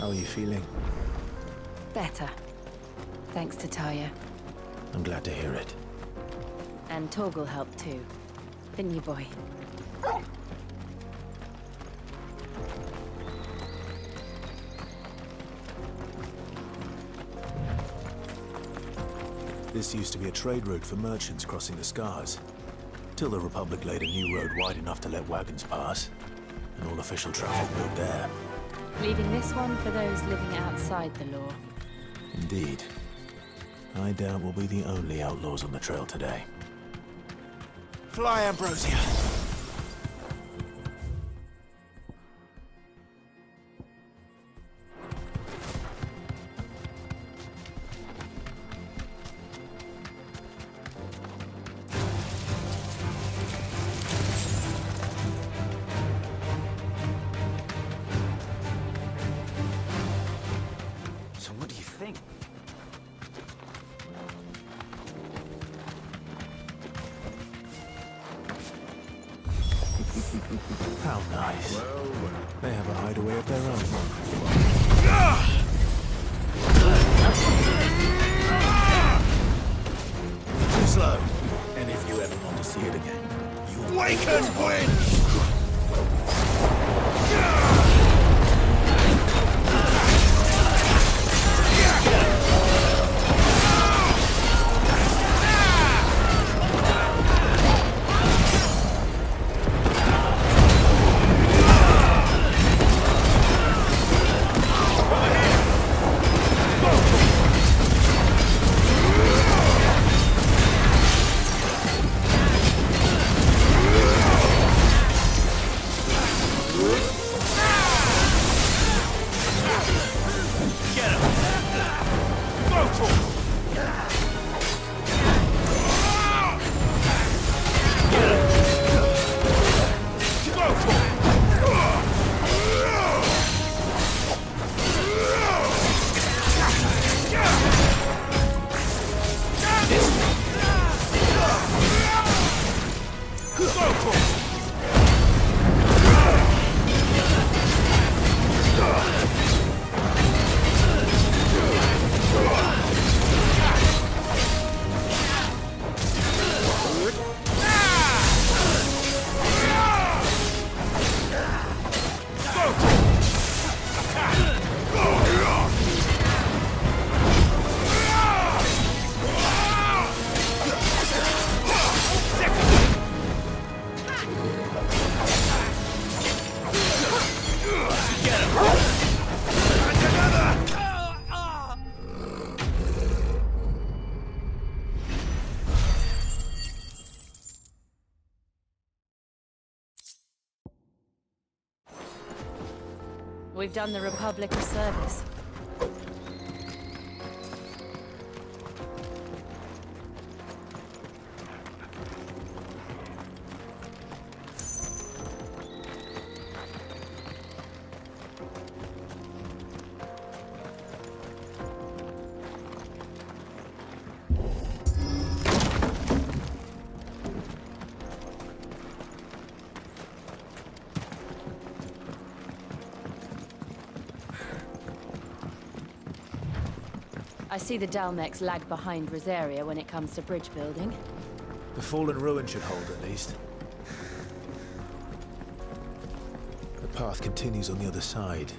How are you feeling? Better. Thanks to Taya. I'm glad to hear it. And Torgal helped too. Didn't you, boy? This used to be a trade route for merchants crossing the Scars. Till the Republic laid a new road wide enough to let wagons pass. And all official traffic moved there. Leaving this one for those living outside the law. Indeed. I doubt we'll be the only outlaws on the trail today. Fly, Ambrosia! So what do you think? How nice. They have a hideaway of their own. Too slow. And if you ever want to see it again, you wake and win! We've done the Republic a service. I see the Dalmex lag behind Rosaria when it comes to bridge building. The fallen ruin should hold, at least. The path continues on the other side.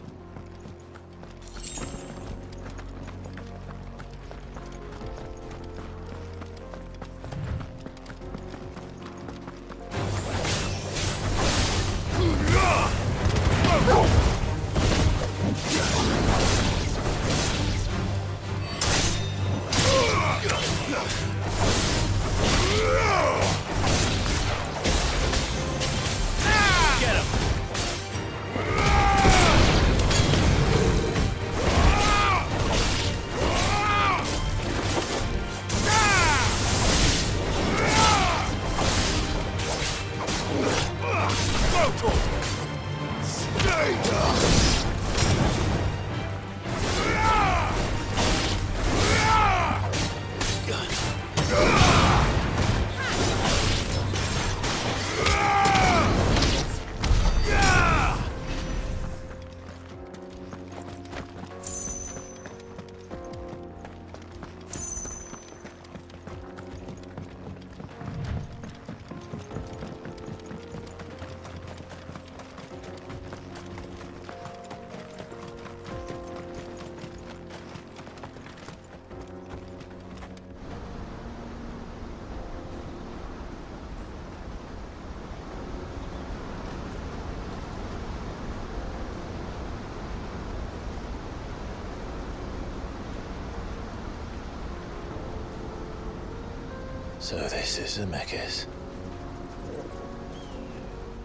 So this is Zemeckis.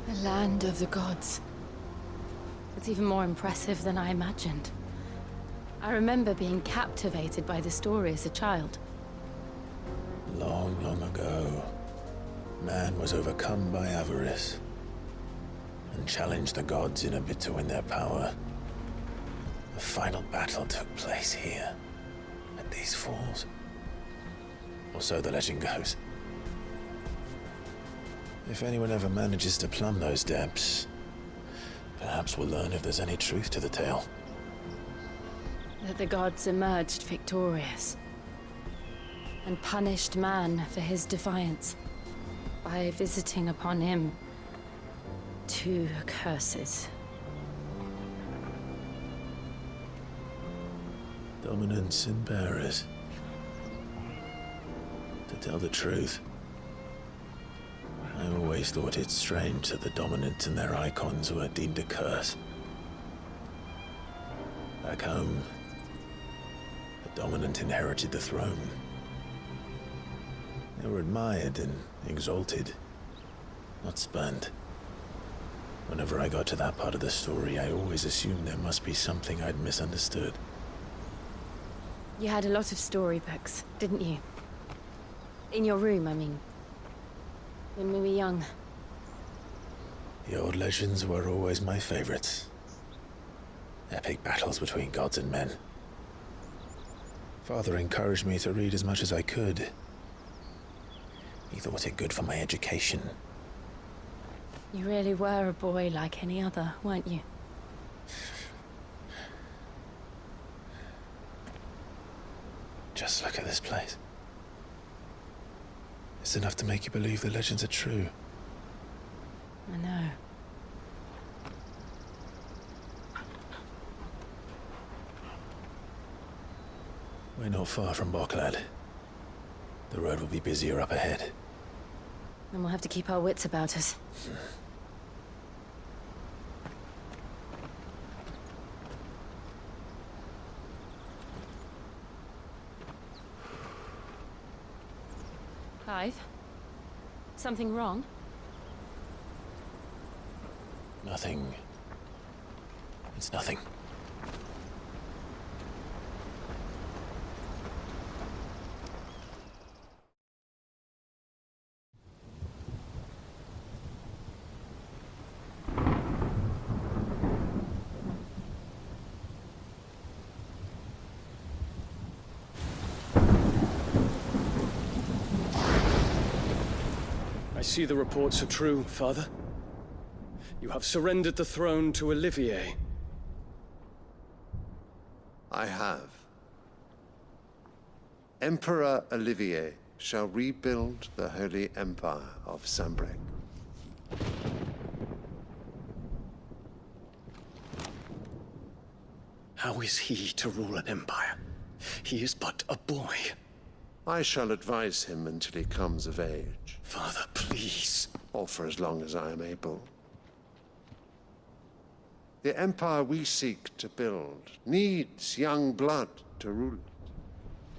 The land of the gods. It's even more impressive than I imagined. I remember being captivated by the story as a child. Long, long ago, man was overcome by avarice and challenged the gods in a bid to win their power. The final battle took place here, at these falls. Or so the legend goes. If anyone ever manages to plumb those depths, perhaps we'll learn if there's any truth to the tale. That the gods emerged victorious and punished man for his defiance by visiting upon him 2 curses. Dominants and bearers. To tell the truth, I always thought it strange that the dominant and their icons were deemed a curse. Back home, the dominant inherited the throne. They were admired and exalted, not spurned. Whenever I got to that part of the story, I always assumed there must be something I'd misunderstood. You had a lot of storybooks, didn't you? In your room, I mean. When we were young. The old legends were always my favorites. Epic battles between gods and men. Father encouraged me to read as much as I could. He thought it good for my education. You really were a boy like any other, weren't you? Just look at this place. It's enough to make you believe the legends are true. I know. We're not far from Boklad. The road will be busier up ahead. And we'll have to keep our wits about us. Clive? Something wrong? Nothing. It's nothing. I see the reports are true, Father. You have surrendered the throne to Olivier. I have. Emperor Olivier shall rebuild the Holy Empire of Sambrec. How is he to rule an empire? He is but a boy. I shall advise him until he comes of age, Father, please. or for as long as I am able. The empire we seek to build needs young blood to rule it,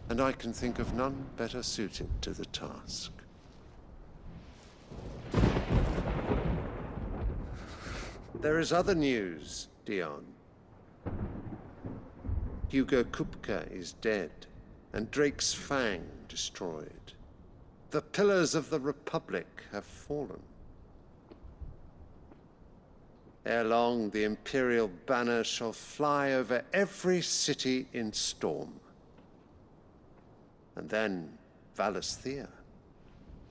and I can think of none better suited to the task. There is other news, Dion. Hugo Kupka is dead, and Drake's Fang destroyed. The pillars of the Republic have fallen. Ere long, the Imperial banner shall fly over every city in Storm. And then, Valisthea.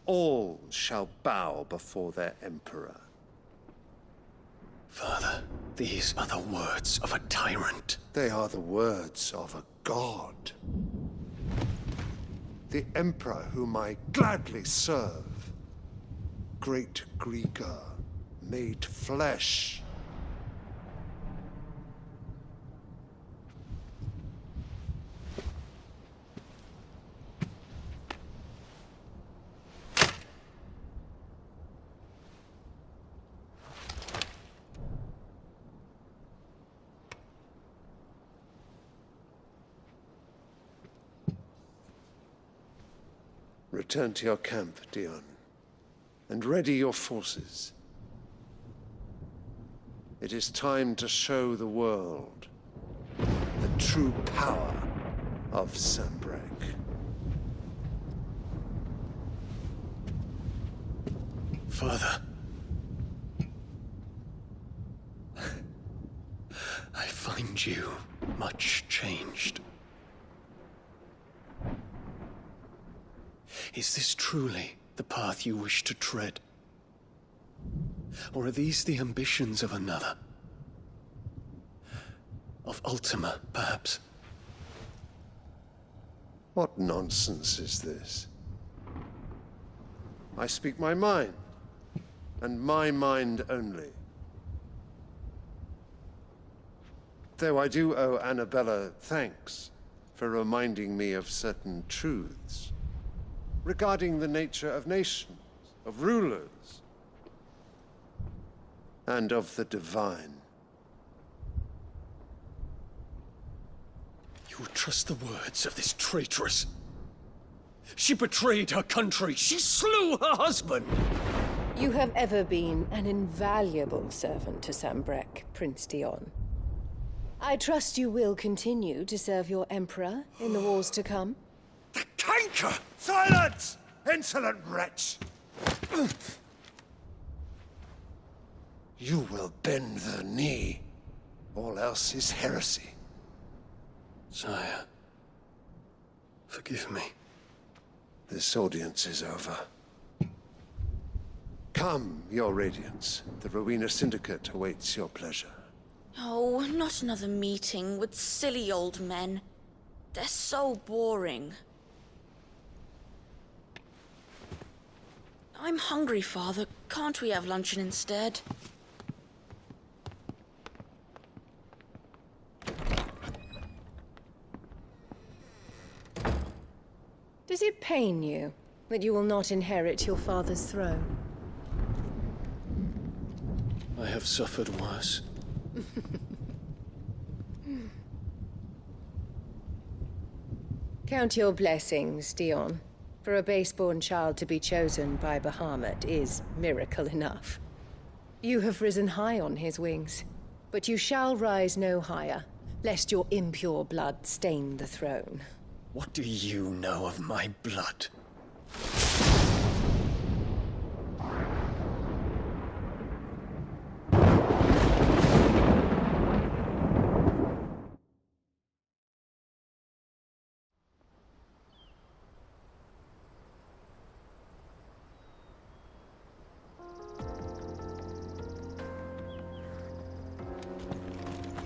All shall bow before their Emperor. Father, these are the words of a tyrant. They are the words of a god. The Emperor whom I gladly serve. Great Greeker, made flesh. Return to your camp, Dion, and ready your forces. It is time to show the world the true power of Sanbreque. Father. I find you much changed. Is this truly the path you wish to tread? Or are these the ambitions of another? Of Ultima, perhaps? What nonsense is this? I speak my mind, and my mind only. Though I do owe Annabella thanks for reminding me of certain truths regarding the nature of nations, of rulers, and of the divine. You would trust the words of this traitress? She betrayed her country. She slew her husband. You have ever been an invaluable servant to Sanbreque, Prince Dion. I trust you will continue to serve your Emperor in the wars to come. The canker! Silence! Insolent wretch! You will bend the knee. All else is heresy. Sire, forgive me. This audience is over. Come, your Radiance. The Rowena Syndicate awaits your pleasure. Oh, not another meeting with silly old men. They're so boring. I'm hungry, Father. Can't we have luncheon instead? Does it pain you that you will not inherit your father's throne? I have suffered worse. Count your blessings, Dion. For a base-born child to be chosen by Bahamut is miracle enough. You have risen high on his wings, but you shall rise no higher, lest your impure blood stain the throne. What do you know of my blood?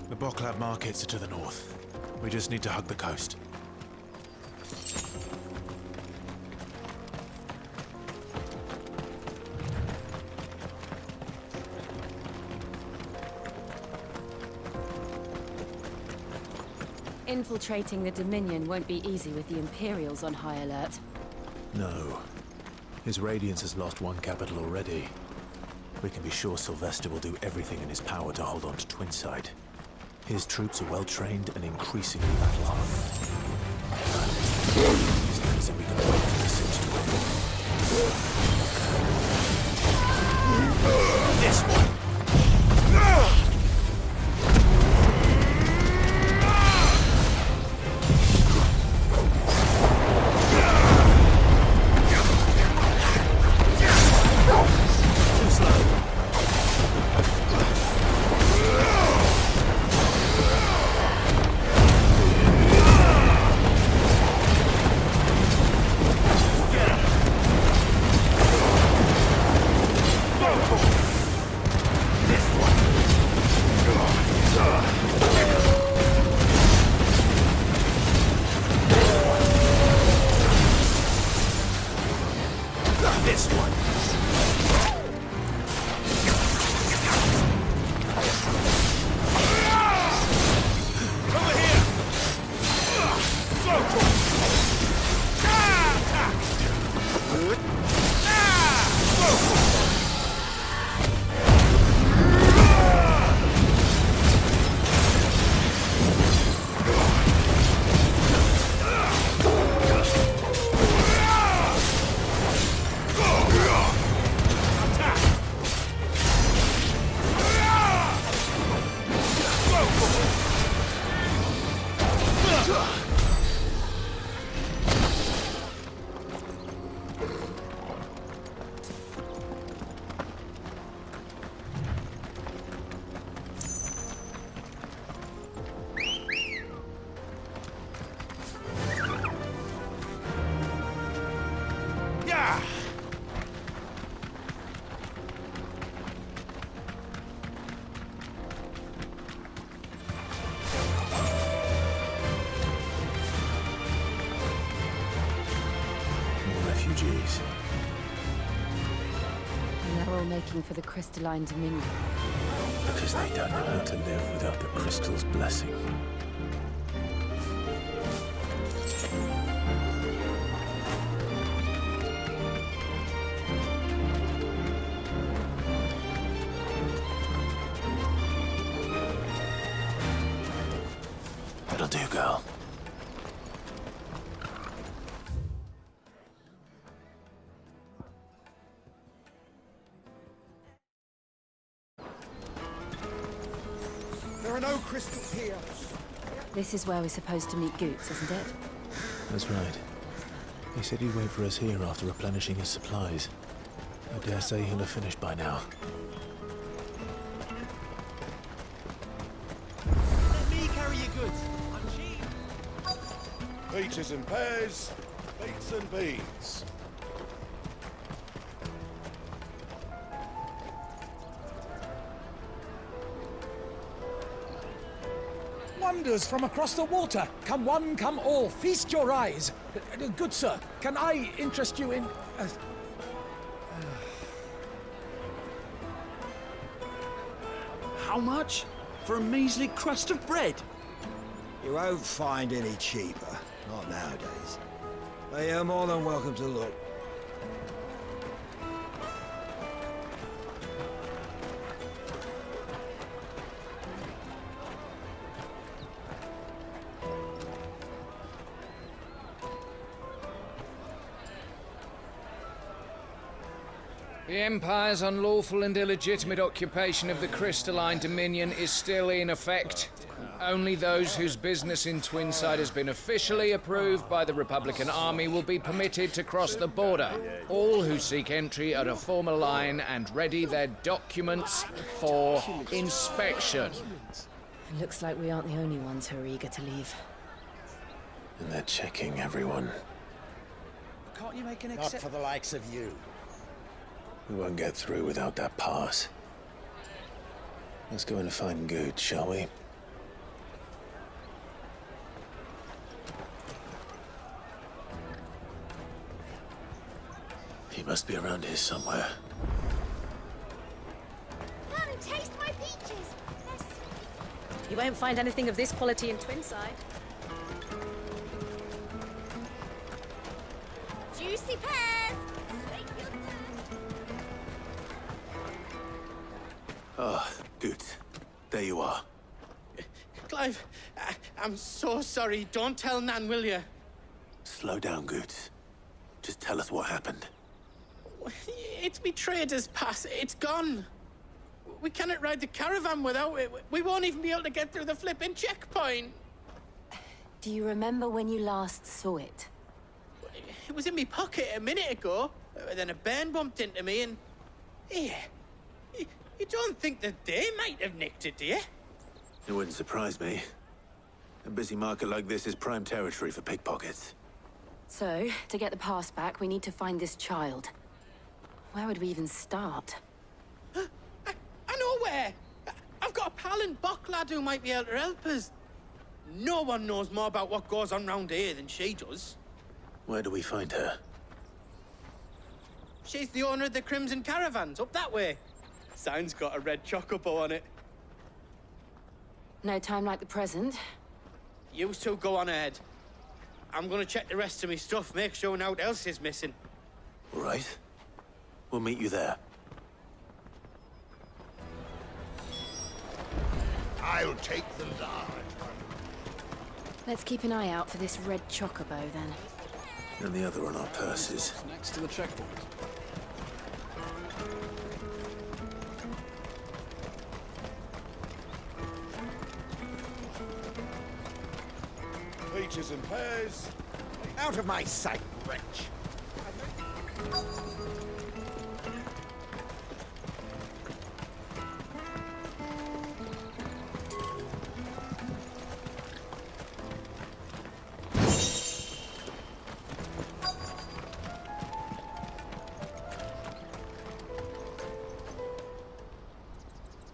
The Boklad markets are to the north. We just need to hug the coast. Infiltrating the Dominion won't be easy with the Imperials on high alert. No. His Radiance has lost one capital already. We can be sure Sylvester will do everything in his power to hold on to Twinside. His troops are well-trained and increasingly battle-hardened. As long as we can wait for the siege to end. This one! all making for the Crystalline Dominion? Because they don't know how to live without the crystal's blessing. That'll do, girl. There are no crystals here. This is where we're supposed to meet Goetz, isn't it? That's right. He said he'd wait for us here after replenishing his supplies. I dare say he'll have finished by now. Let me carry your goods. I'm cheap. Peaches and pears, beets and beans. Wonders from across the water. Come one, come all. Feast your eyes. Good sir, can I interest you in... How much? For a measly crust of bread? You won't find any cheaper. Not nowadays. But you're more than welcome to look. The Empire's unlawful and illegitimate occupation of the Crystalline Dominion is still in effect. Only those whose business in Twinside has been officially approved by the Republican Army will be permitted to cross the border. All who seek entry are to form a line and ready their documents for inspection. It looks like we aren't the only ones who are eager to leave. And they're checking everyone. Can't you make an Not for the likes of you. We won't get through without that pass. Let's go in and find Goetz, shall we? He must be around here somewhere. Come and taste my peaches. You won't find anything of this quality in Twinside. Juicy pears. Sweet goodness. Ah, Goetz. There you are. Clive, I'm so sorry. Don't tell Nan, will you? Slow down, Goetz. Just tell us what happened. It's me trader's pass. It's gone. We cannot ride the caravan without it. We won't even be able to get through the flipping checkpoint. Do you remember when you last saw it? It was in my pocket a minute ago. Then a bairn bumped into me and... Yeah. You don't think that they might have nicked it, do you? It wouldn't surprise me. A busy market like this is prime territory for pickpockets. So, to get the pass back, we need to find this child. Where would we even start? I know where! I've got a pal in Boklad who might be able to help us. No one knows more about what goes on round here than she does. Where do we find her? She's the owner of the Crimson Caravans, up that way. Sign's got a red chocobo on it. No time like the present. You two go on ahead. I'm gonna check the rest of my stuff, make sure naught else is missing. All right. We'll meet you there. I'll take the large. Let's keep an eye out for this red chocobo, then. And the other on our purses. Next to the checkpoint. Peaches and pears. Out of my sight, wretch.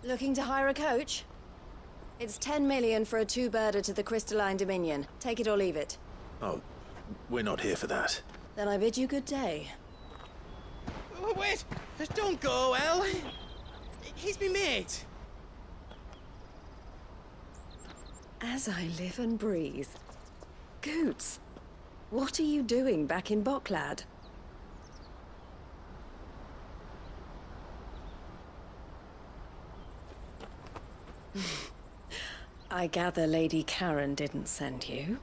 Looking to hire a coach? It's 10 million for a two-birder to the Crystalline Dominion. Take it or leave it. Oh, we're not here for that. Then I bid you good day. Wait! Don't go, El. He's me mate. As I live and breathe. Goetz, what are you doing back in Boklad? I gather Lady Karen didn't send you.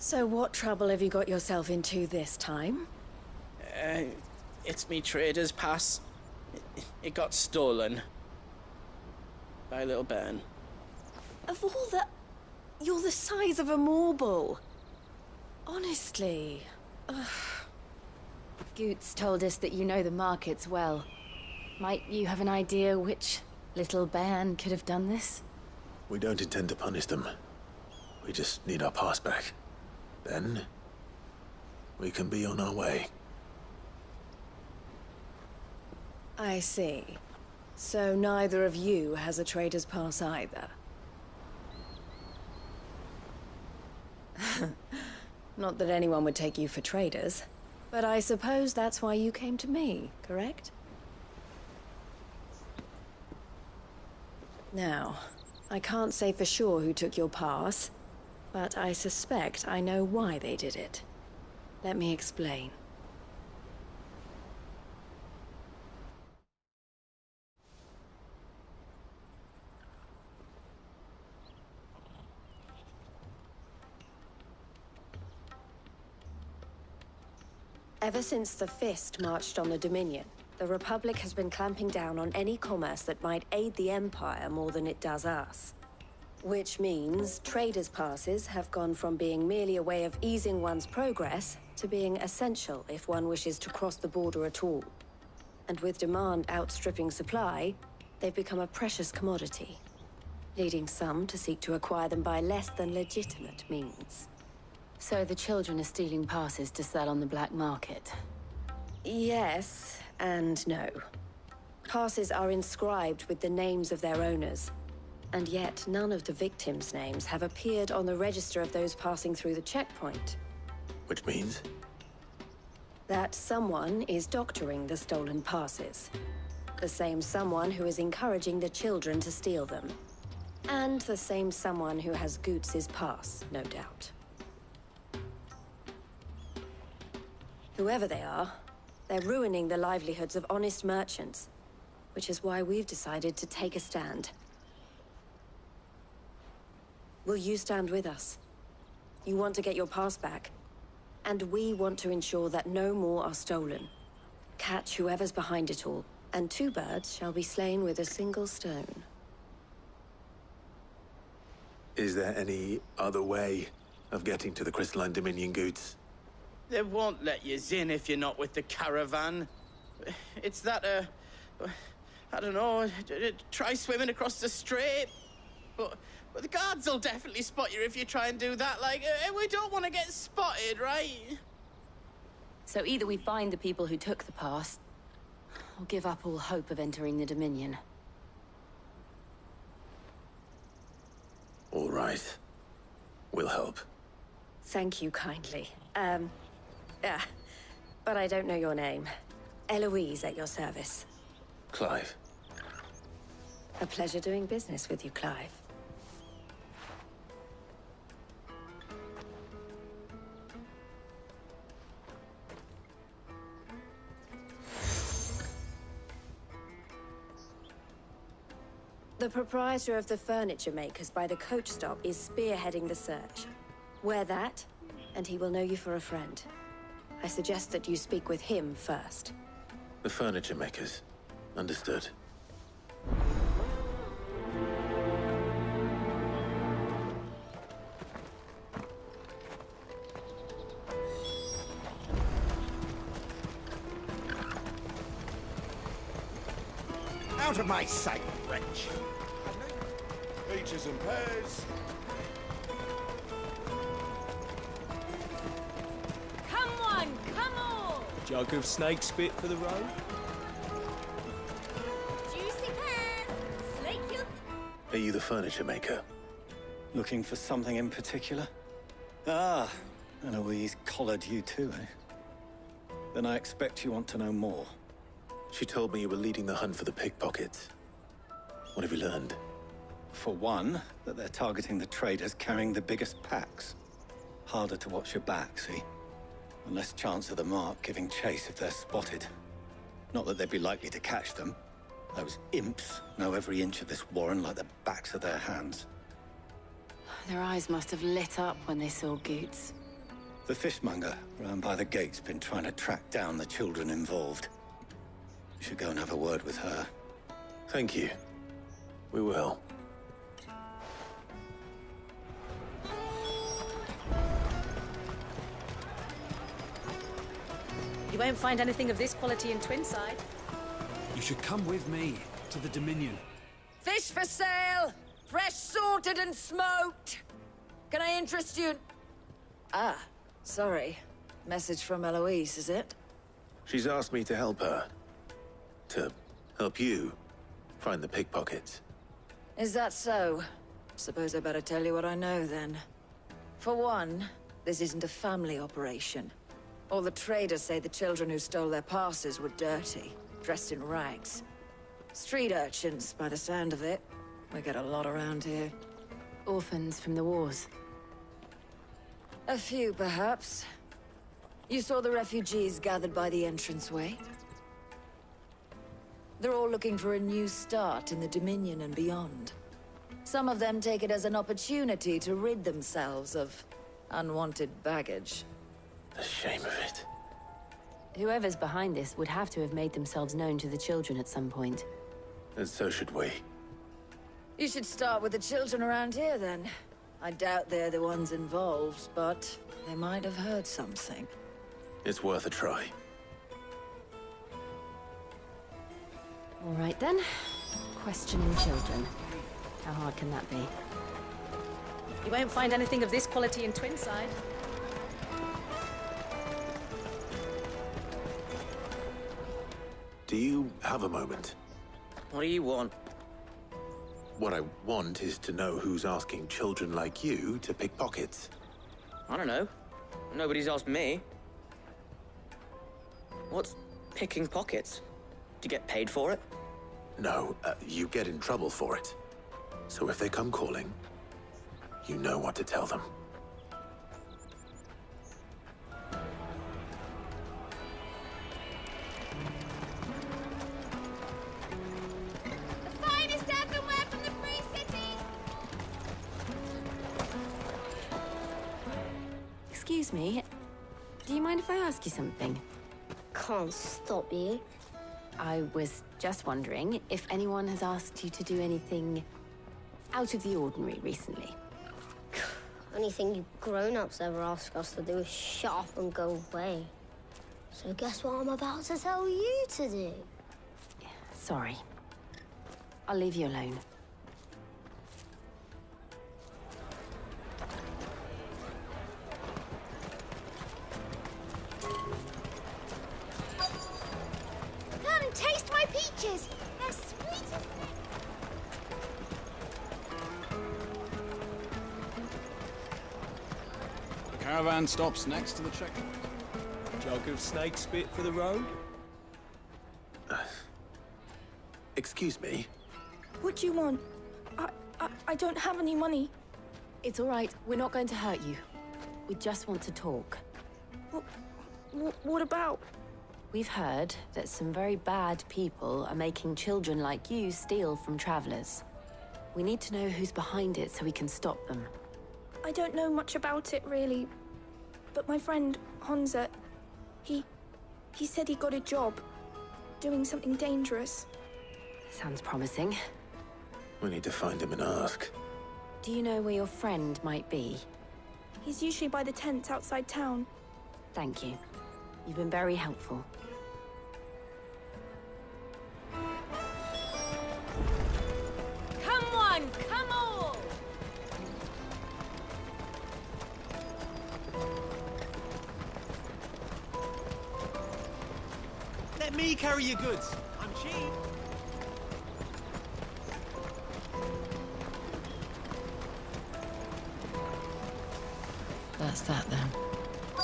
So what trouble have you got yourself into this time? It's me trader's pass. It got stolen. By little Ben. Of all the... You're the size of a marble. Honestly. Ugh. Goetz told us that you know the markets well. Might you have an idea which little bairn could have done this? We don't intend to punish them. We just need our pass back. Then, we can be on our way. I see. So neither of you has a trader's pass either. Not that anyone would take you for traders, but I suppose that's why you came to me, correct? Now, I can't say for sure who took your pass, but I suspect I know why they did it. Let me explain. Ever since the Fist marched on the Dominion, the Republic has been clamping down on any commerce that might aid the Empire more than it does us. Which means traders' passes have gone from being merely a way of easing one's progress to being essential if one wishes to cross the border at all. And with demand outstripping supply, they've become a precious commodity, leading some to seek to acquire them by less than legitimate means. So the children are stealing passes to sell on the black market? Yes and no. Passes are inscribed with the names of their owners, and yet none of the victims' names have appeared on the register of those passing through the checkpoint. Which means? That someone is doctoring the stolen passes. The same someone who is encouraging the children to steal them. And the same someone who has Goetz's pass, no doubt. Whoever they are, they're ruining the livelihoods of honest merchants, which is why we've decided to take a stand. Will you stand with us? You want to get your pass back, and we want to ensure that no more are stolen. Catch whoever's behind it all, and 2 birds shall be slain with a single stone. Is there any other way of getting to the Crystalline Dominion, Goetz? They won't let you in if you're not with the caravan. It's that, I don't know, try swimming across the strait. But the guards will definitely spot you if you try and do that. Like, we don't want to get spotted, right? So either we find the people who took the pass, or give up all hope of entering the Dominion. All right. We'll help. Thank you kindly. But I don't know your name. Eloise at your service. Clive. A pleasure doing business with you, Clive. The proprietor of the furniture makers by the coach stop is spearheading the search. Wear that, and he will know you for a friend. I suggest that you speak with him first. The furniture makers. Understood. Out of my sight, wretch! Peaches and pears. Come on, come on! Jug of snake spit for the road? Juicy pears! Slake your... Are you the furniture maker? Looking for something in particular? Ah, Eloise collared you too, eh? Then I expect you want to know more. She told me you were leading the hunt for the pickpockets. What have you learned? For one, that they're targeting the traders carrying the biggest packs. Harder to watch your back, see? And less chance of the mark giving chase if they're spotted. Not that they'd be likely to catch them. Those imps know every inch of this warren like the backs of their hands. Their eyes must have lit up when they saw Goetz. The fishmonger round by the gate's been trying to track down the children involved. You should go and have a word with her. Thank you. We will. You won't find anything of this quality in Twinside. You should come with me to the Dominion. Fish for sale! Fresh sorted and smoked! Can I interest you? Ah, sorry. Message from Eloise, is it? She's asked me to help her. To help you find the pickpockets. Is that so? Suppose I better tell you what I know, then. For one, this isn't a family operation. All the traders say the children who stole their passes were dirty, dressed in rags. Street urchins, by the sound of it. We get a lot around here. Orphans from the wars. A few, perhaps. You saw the refugees gathered by the entranceway? They're all looking for a new start in the Dominion and beyond. Some of them take it as an opportunity to rid themselves of unwanted baggage. The shame of it. Whoever's behind this would have to have made themselves known to the children at some point. And so should we. You should start with the children around here, then. I doubt they're the ones involved, but they might have heard something. It's worth a try. All right, then. Questioning children. How hard can that be? You won't find anything of this quality in Twinside. Do you have a moment? What do you want? What I want is to know who's asking children like you to pick pockets. I don't know. Nobody's asked me. What's picking pockets? Do you get paid for it? No, you get in trouble for it. So if they come calling, you know what to tell them. The finest earthenware from the Free City! Excuse me. Do you mind if I ask you something? Can't stop you. I was just wondering if anyone has asked you to do anything out of the ordinary recently. Anything you grown-ups ever ask us to do is shut up and go away. So guess what I'm about to tell you to do? Sorry. I'll leave you alone. Come and taste my peaches! They're sweet as things! The caravan stops next to the checkpoint. Jug of snake spit for the road? Excuse me? What do you want? I don't have any money. It's all right. We're not going to hurt you. We just want to talk. What about? We've heard that some very bad people are making children like you steal from travelers. We need to know who's behind it so we can stop them. I don't know much about it, really. But my friend, Honza, he said he got a job doing something dangerous. Sounds promising. We need to find him and ask. Do you know where your friend might be? He's usually by the tents outside town. Thank you. You've been very helpful. Come on, come all! Let me carry your goods. I'm cheap. That's that then.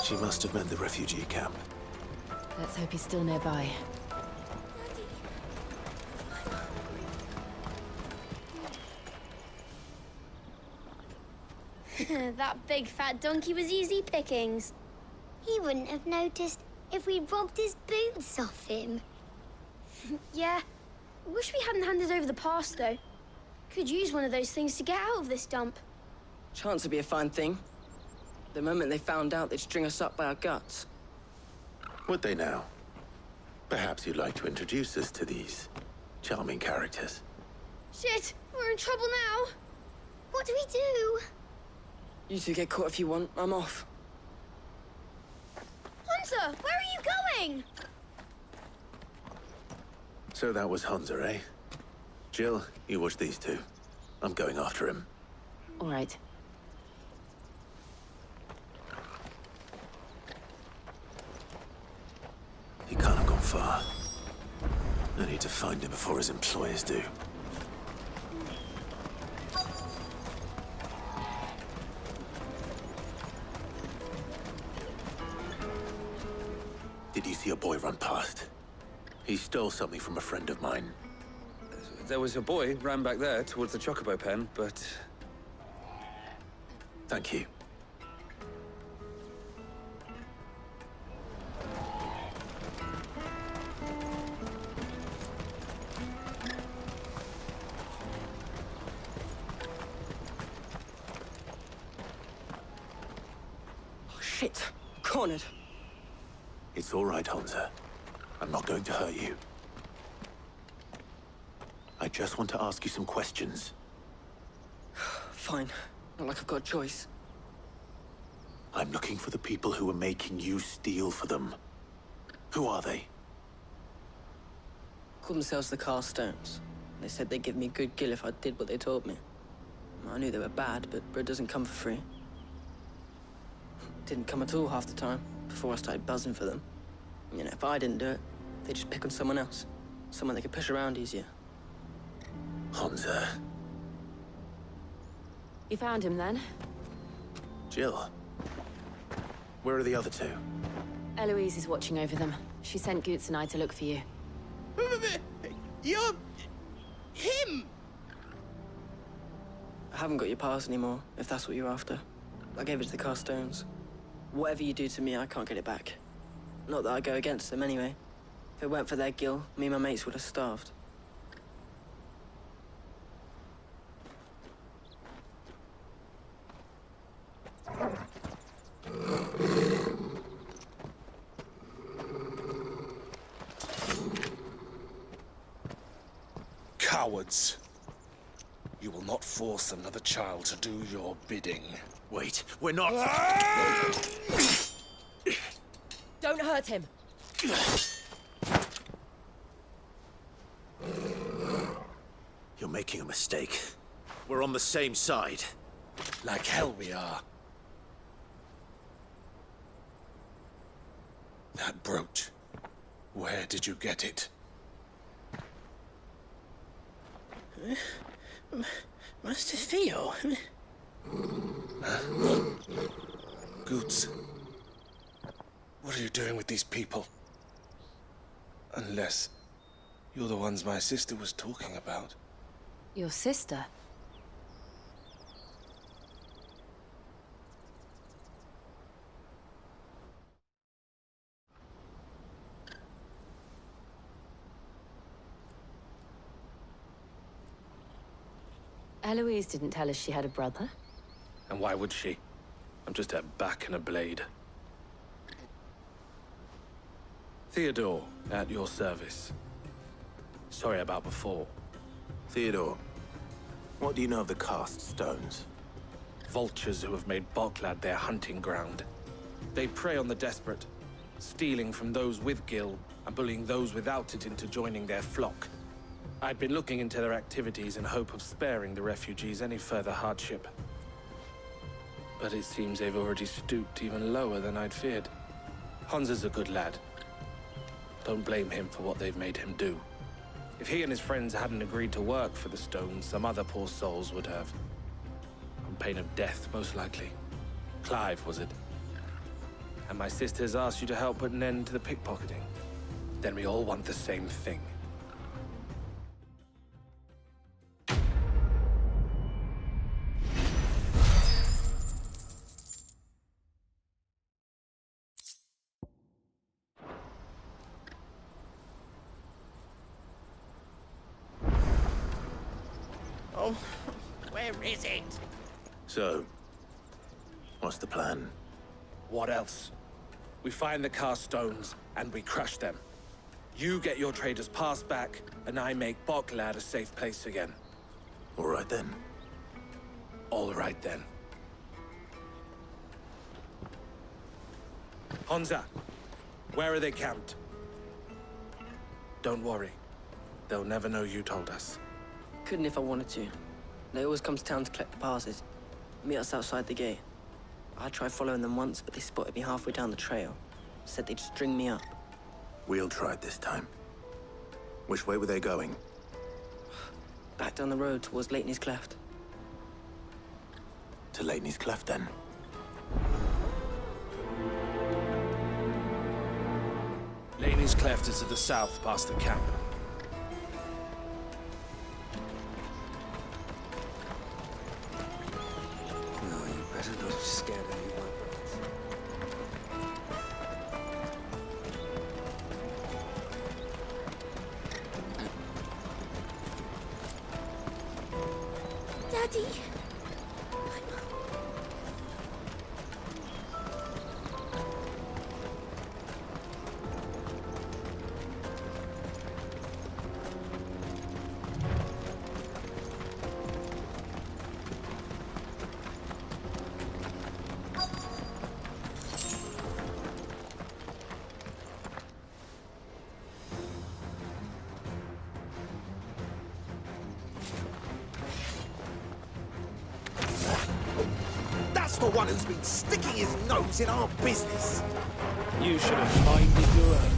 She must have meant the refugee camp. Let's hope he's still nearby. That big fat donkey was easy pickings. He wouldn't have noticed if we'd robbed his boots off him. Yeah. Wish we hadn't handed over the pass, though. Could use one of those things to get out of this dump. Chance would be a fine thing. The moment they found out, they'd string us up by our guts. Would they now? Perhaps you'd like to introduce us to these charming characters. Shit! We're in trouble now! What do we do? You two get caught if you want. I'm off. Hunter! Where are you going? So that was Hunter, eh? Jill, you watch these two. I'm going after him. All right. He can't have gone far. I need to find him before his employers do. Did you see a boy run past? He stole something from a friend of mine. There was a boy ran back there towards the chocobo pen, but... Thank you. Oh, shit. Cornered. It's all right, Hunter. I'm not going to hurt you. I just want to ask you some questions. Fine. Not like I've got a choice. I'm looking for the people who are making you steal for them. Who are they? Call themselves the Carstones. They said they'd give me a good gill if I did what they told me. I knew they were bad, but bread doesn't come for free. Didn't come at all half the time, before I started buzzing for them. You know, if I didn't do it, they'd just pick on someone else. Someone they could push around easier. Hunter. You found him then? Jill. Where are the other two? Eloise is watching over them. She sent Goetz and I to look for you. You're... him! I haven't got your pass anymore, if that's what you're after. I gave it to the Carstones. Whatever you do to me, I can't get it back. Not that I go against them anyway. If it weren't for their gill, me and my mates would have starved. Cowards. You will not force another child to do your bidding. Wait, we're not... Don't hurt him. You're making a mistake. We're on the same side. Like hell we are. That brooch. Where did you get it? Master Theo? Goetz. What are you doing with these people? Unless you're the ones my sister was talking about. Your sister? Eloise didn't tell us she had a brother. And why would she? I'm just her back and a blade. Theodore, at your service. Sorry about before. Theodore, what do you know of the cast stones? Vultures who have made Boklad their hunting ground. They prey on the desperate, stealing from those with gil and bullying those without it into joining their flock. I'd been looking into their activities in hope of sparing the refugees any further hardship. But it seems they've already stooped even lower than I'd feared. Hansa's a good lad. Don't blame him for what they've made him do. If he and his friends hadn't agreed to work for the stones, some other poor souls would have. On pain of death, most likely. Clive, was it? And my sisters asked you to help put an end to the pickpocketing. Then we all want the same thing. Oh, where is it? So, what's the plan? What else? We find the cast stones, and we crush them. You get your traders' pass back, and I make Boklad a safe place again. All right then. All right then. Honza, where are they camped? Don't worry. They'll never know you told us. Couldn't if I wanted to. They always come to town to collect the passes. Meet us outside the gate. I tried following them once, but they spotted me halfway down the trail. Said they'd string me up. We'll try it this time. Which way were they going? Back down the road towards Leighton's Cleft. To Leighton's Cleft, then. Leighton's Cleft is to the south, past the camp. No, you better not have scared any of my brothers. Daddy! That's the one who's been sticking his nose in our business. You should have minded your own.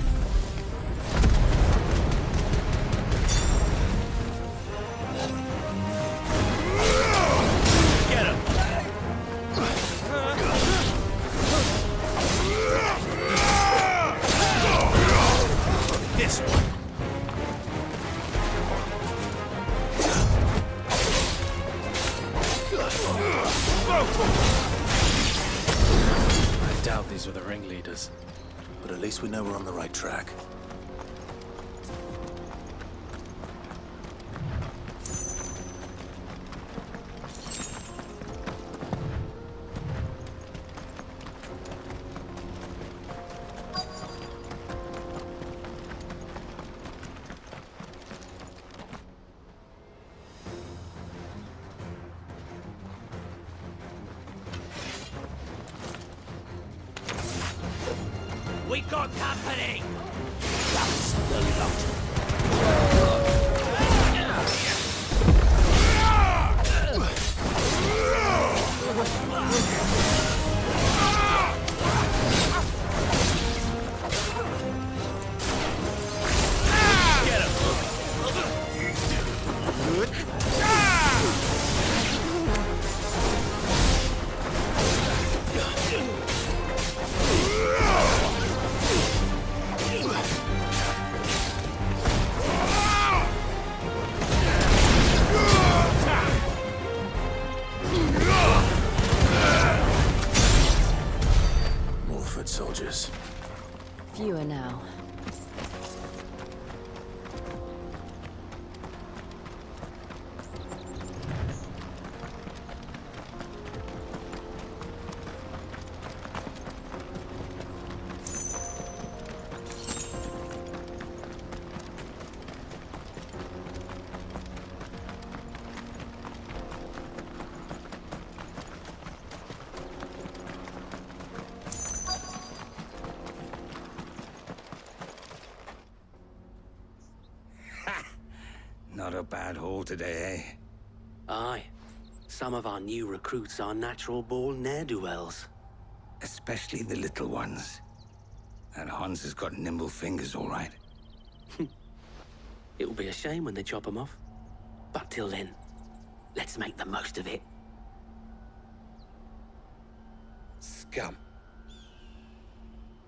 Get him! This one. I doubt these were the ringleaders. But at least we know we're on the right track. We got company! That's the lot. Get him! Good. More foot soldiers. Fewer now. Not a bad haul today, eh? Aye. Some of our new recruits are natural-born ne'er-do-wells. Especially the little ones. And Hans has got nimble fingers, all right. It'll be a shame when they chop them off. But till then, let's make the most of it. scum.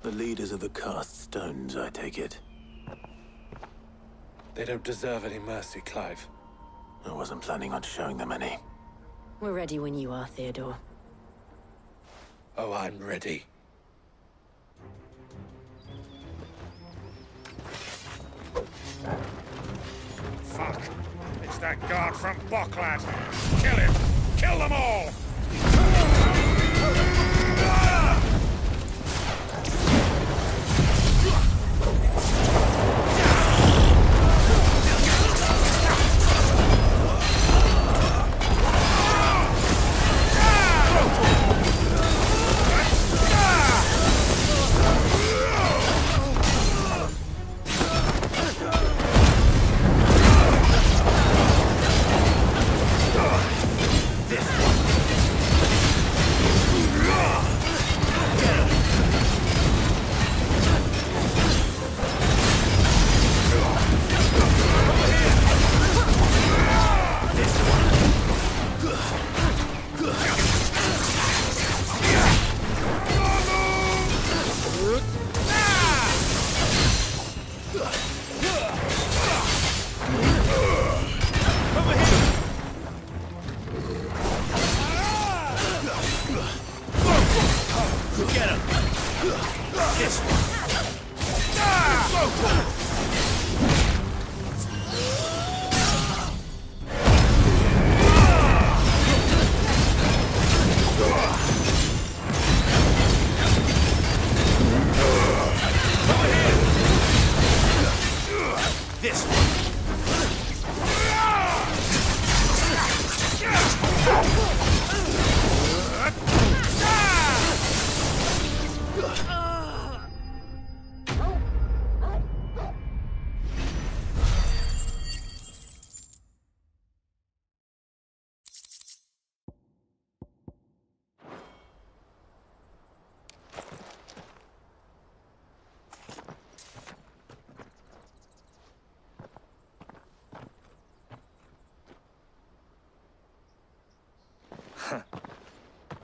The leaders of the cast stones, I take it. They don't deserve any mercy, Clive. I wasn't planning on showing them any. We're ready when you are, Theodore. Oh, I'm ready. Fuck. It's that guard from Boklad. Kill him! Kill them all!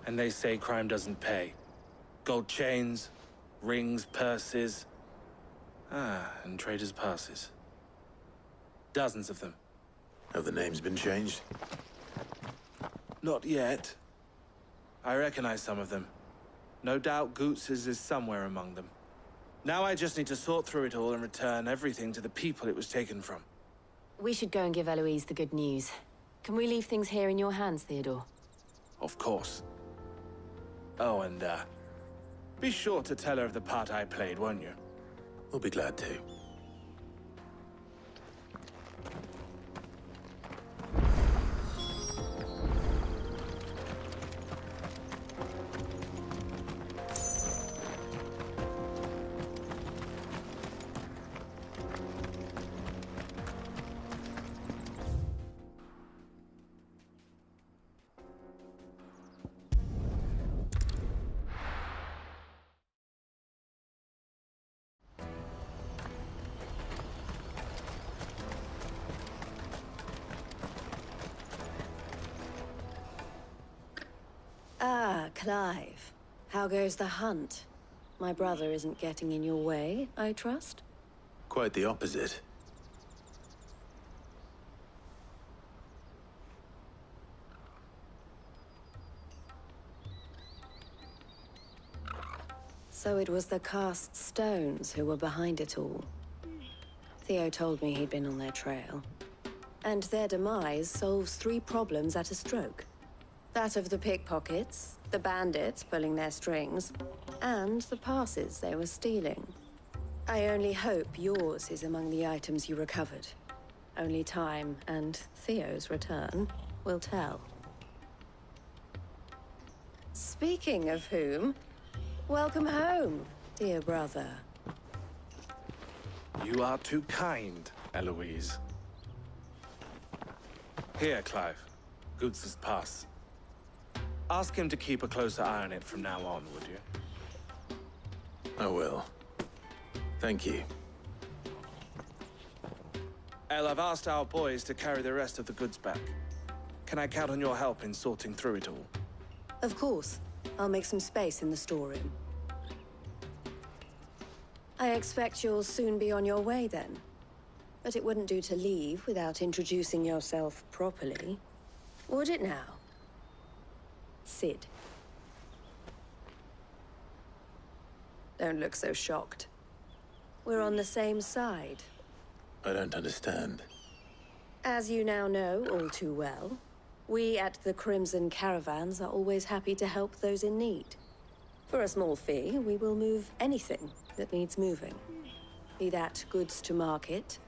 And they say crime doesn't pay. Gold chains, rings, purses. And traders' passes. Dozens of them. Have the names been changed? Not yet. I recognize some of them. No doubt Goetz's is somewhere among them. Now I just need to sort through it all and return everything to the people it was taken from. We should go and give Eloise the good news. Can we leave things here in your hands, Theodore? Of course. Oh, and, be sure to tell her of the part I played, won't you? We'll be glad to. Clive, how goes the hunt? My brother isn't getting in your way, I trust? Quite the opposite. So it was the cast stones who were behind it all. Theo told me he'd been on their trail. And their demise solves 3 problems at a stroke. That of the pickpockets, the bandits pulling their strings, and the passes they were stealing. I only hope yours is among the items you recovered. Only time and Theo's return will tell. Speaking of whom, welcome home, dear brother. You are too kind, Eloise. Here, Clive. Goetz's pass. Ask him to keep a closer eye on it from now on, would you? I will. Thank you. El, I've asked our boys to carry the rest of the goods back. Can I count on your help in sorting through it all? Of course. I'll make some space in the storeroom. I expect you'll soon be on your way then. But it wouldn't do to leave without introducing yourself properly. Would it now? Sid. Don't look so shocked. We're on the same side. I don't understand. As you now know all too well, we at the Crimson Caravans are always happy to help those in need. For a small fee, we will move anything that needs moving. Be that goods to market,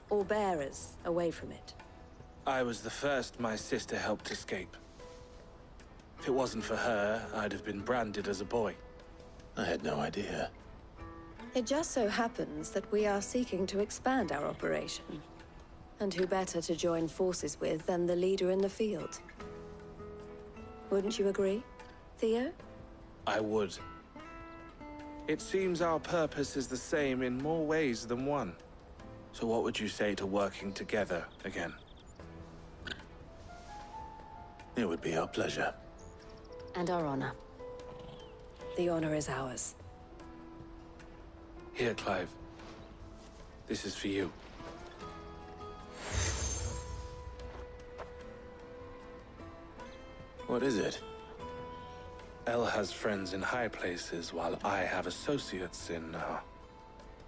or bearers away from it. I was the first my sister helped escape. If it wasn't for her, I'd have been branded as a boy. I had no idea. It just so happens that we are seeking to expand our operation. And who better to join forces with than the leader in the field? Wouldn't you agree, Theo? I would. It seems our purpose is the same in more ways than one. So what would you say to working together again? It would be our pleasure. And our honor. The honor is ours. Here, Clive. This is for you. What is it? Elle has friends in high places, while I have associates in,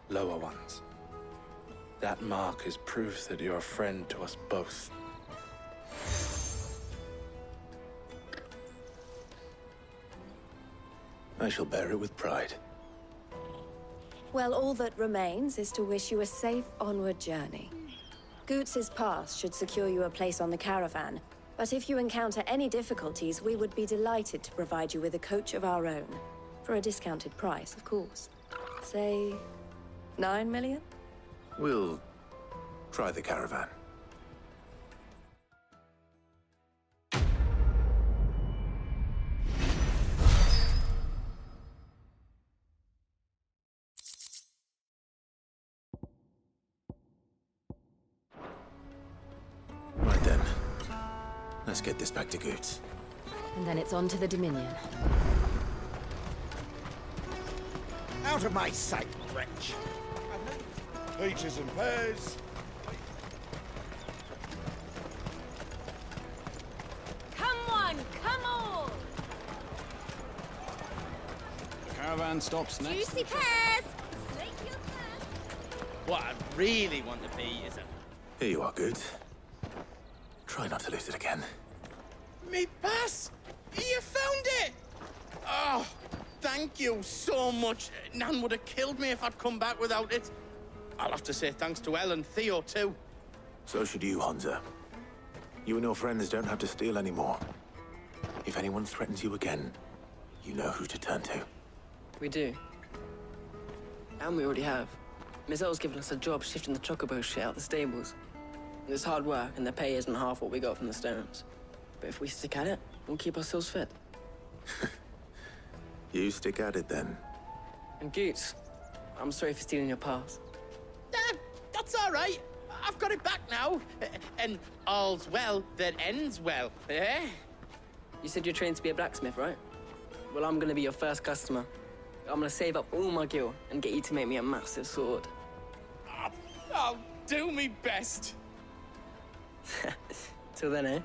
lower ones. That mark is proof that you're a friend to us both. I shall bear it with pride. Well, all that remains is to wish you a safe onward journey. Goetz's pass should secure you a place on the caravan, but if you encounter any difficulties, we would be delighted to provide you with a coach of our own. For a discounted price, of course. Say, 9 million? We'll try the caravan. Right then. Let's get this back to Goetz. And then it's on to the Dominion. Out of my sight, wretch! Peaches and pears. Come on, come on! The caravan stops next. Juicy pears! Slake your thirst. What I really want to be is a... Here you are, Goetz. Try not to lose it again. Me pass! You found it! Oh, thank you so much. Nan would have killed me if I'd come back without it. I'll have to say thanks to Elle and Theo, too. So should you, Hansa. You and your friends don't have to steal anymore. If anyone threatens you again, you know who to turn to. We do. And we already have. Miss Elle's given us a job shifting the chocobo shit out the stables. It's hard work, and the pay isn't half what we got from the stones. But if we stick at it, we'll keep ourselves fit. You stick at it, then. And Goetz, I'm sorry for stealing your pass. That's all right. I've got it back now. And all's well that ends well, eh? You said you're trained to be a blacksmith, right? Well, I'm gonna be your first customer. I'm gonna save up all my gil and get you to make me a massive sword. I'll do me best. Till then, eh?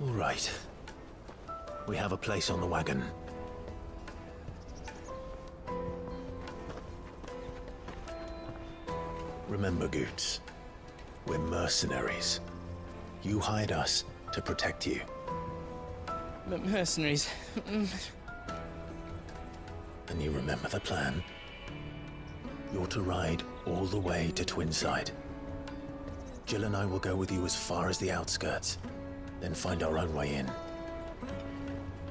All right. We have a place on the wagon. Remember, Goetz, we're mercenaries. You hired us to protect you. But mercenaries... And you remember the plan? You're to ride all the way to Twinside. Jill and I will go with you as far as the outskirts, then find our own way in.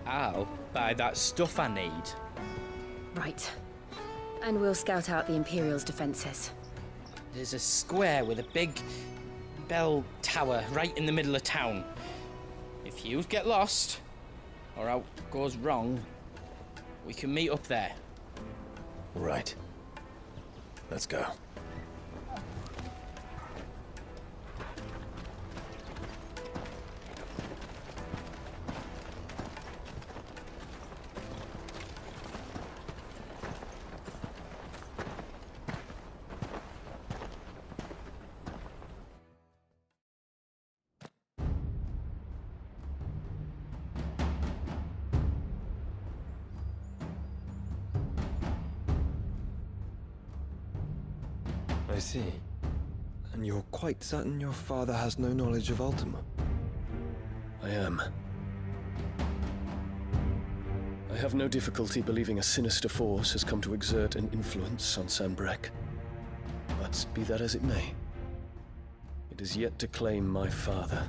I'll buy that stuff I need. Right. And we'll scout out the Imperial's defenses. There's a square with a big bell tower right in the middle of town. If you get lost, or out goes wrong, we can meet up there. Right. Let's go. I see. And you're quite certain your father has no knowledge of Ultima? I am. I have no difficulty believing a sinister force has come to exert an influence on Sanbreque. But be that as it may, it is yet to claim my father.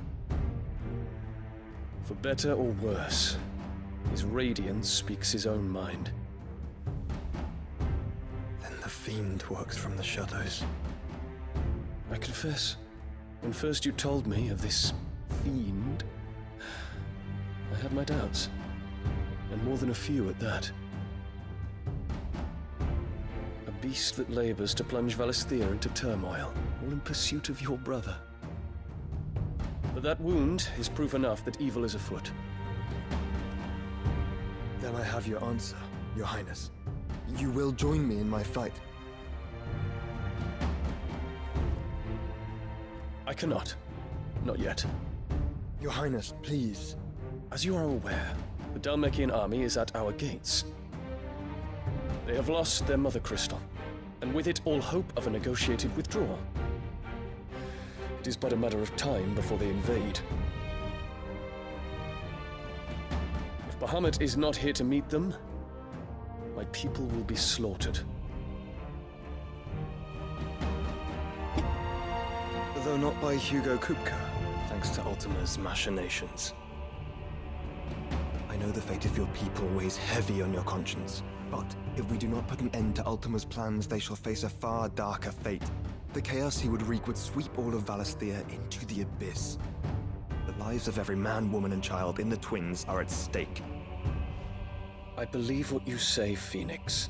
For better or worse, his radiance speaks his own mind. Then the fiend works from the shadows. I confess, when first you told me of this fiend, I had my doubts, and more than a few at that. A beast that labors to plunge Valisthea into turmoil, all in pursuit of your brother. But that wound is proof enough that evil is afoot. Then I have your answer, Your Highness. You will join me in my fight. I cannot. Not yet. Your Highness, please. As you are aware, the Dhalmekian army is at our gates. They have lost their mother crystal, and with it all hope of a negotiated withdrawal. It is but a matter of time before they invade. If Bahamut is not here to meet them, my people will be slaughtered. Though not by Hugo Kupka, thanks to Ultima's machinations. I know the fate of your people weighs heavy on your conscience, but if we do not put an end to Ultima's plans, they shall face a far darker fate. The chaos he would wreak would sweep all of Valisthea into the abyss. The lives of every man, woman, and child in the Twins are at stake. I believe what you say, Phoenix.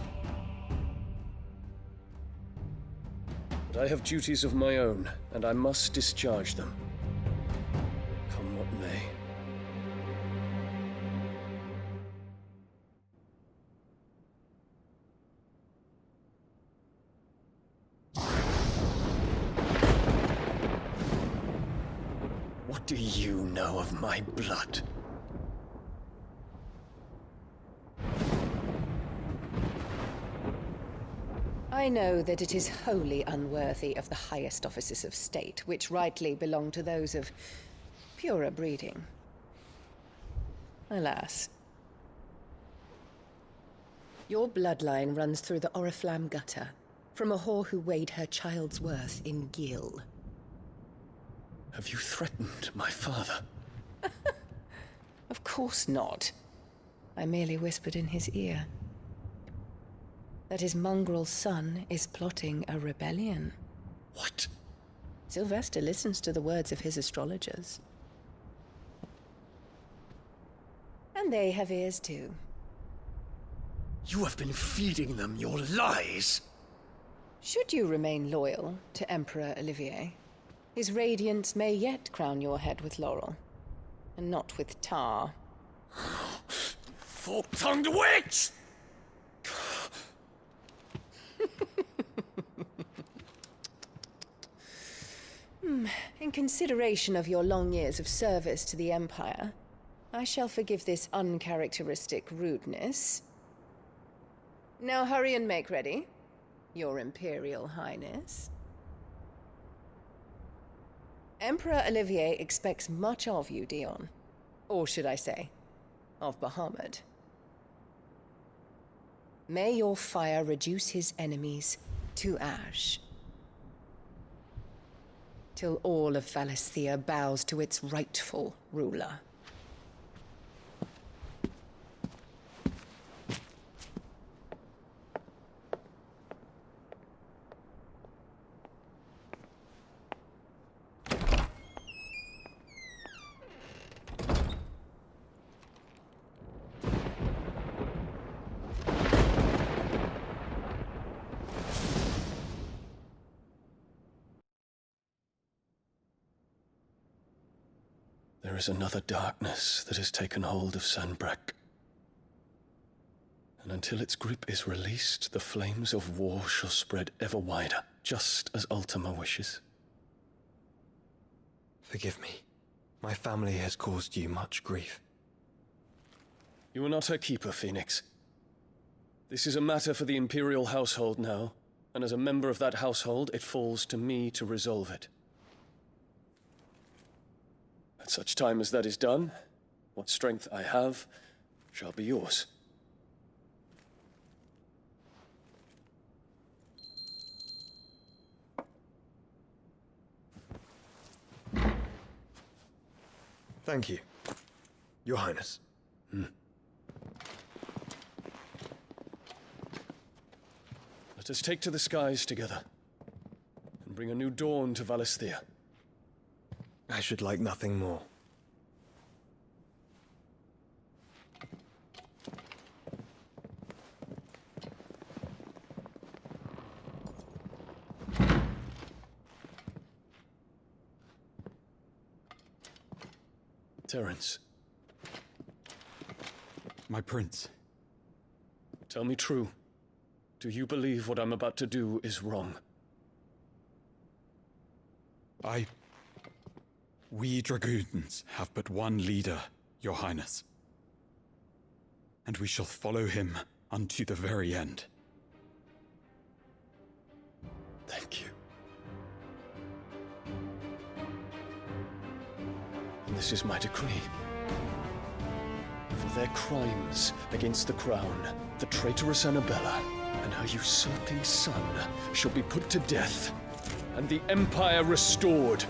But I have duties of my own, and I must discharge them. Come what may. What do you know of my blood? I know that it is wholly unworthy of the highest offices of state, which rightly belong to those of purer breeding. Alas. Your bloodline runs through the Oriflamme gutter, from a whore who weighed her child's worth in gil. Have you threatened my father? Of course not. I merely whispered in his ear that his mongrel son is plotting a rebellion. What? Sylvester listens to the words of his astrologers. And they have ears too. You have been feeding them your lies! Should you remain loyal to Emperor Olivier, his radiance may yet crown your head with laurel, and not with tar. Fork-tongued witch! In consideration of your long years of service to the Empire, I shall forgive this uncharacteristic rudeness. Now hurry and make ready, Your Imperial Highness. Emperor Olivier expects much of you, Dion. Or should I say, of Bahamut. May your fire reduce his enemies to ash, till all of Valisthea bows to its rightful ruler. There is another darkness that has taken hold of Sanbreque. And until its grip is released, the flames of war shall spread ever wider, just as Ultima wishes. Forgive me. My family has caused you much grief. You are not her keeper, Phoenix. This is a matter for the Imperial household now, and as a member of that household, it falls to me to resolve it. At such time as that is done, what strength I have shall be yours. Thank you, Your Highness. Let us take to the skies together, and bring a new dawn to Valisthea. I should like nothing more. Terence. My prince. Tell me true. Do you believe what I'm about to do is wrong? We dragoons have but one leader, Your Highness. And we shall follow him unto the very end. Thank you. And this is my decree. For their crimes against the crown, the traitorous Annabella and her usurping son shall be put to death, and the Empire restored.